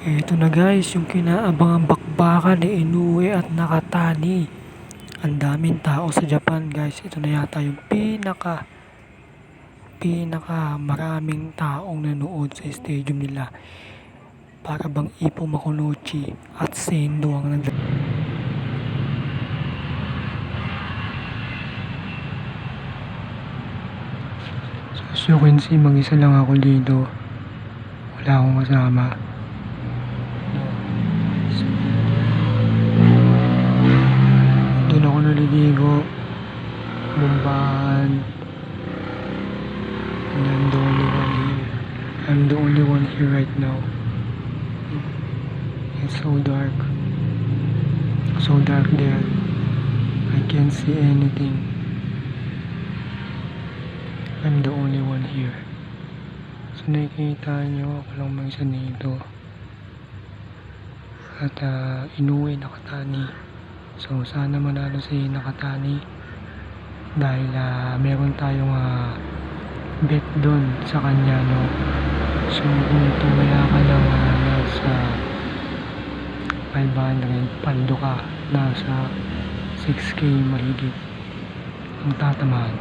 Eto na guys, yung kinaabangang bakbakan ni Inoue at Nakatani. Ang daming tao sa Japan guys. Ito na yata yung pinaka maraming taong nanood sa stadium nila. Para bang Ippo Makunuchi at Sendo ang So as you can see, mag-isa lang ako dito. Wala akong kasama. Doon ako naliligo, lumbahan, and I'm the only one here. I'm the only one here right now. It's so dark there. I can't see anything. I'm the only one here. So nakikita nyo, ako lang mag-isa dito. At Inoue Nakatani. So sana manalo si Nakatani dahil meron tayong bet doon sa kanya, no. So kung tumaya ka lang nasa 500, paldo ka, nasa 6K mahigit ang tatamaan.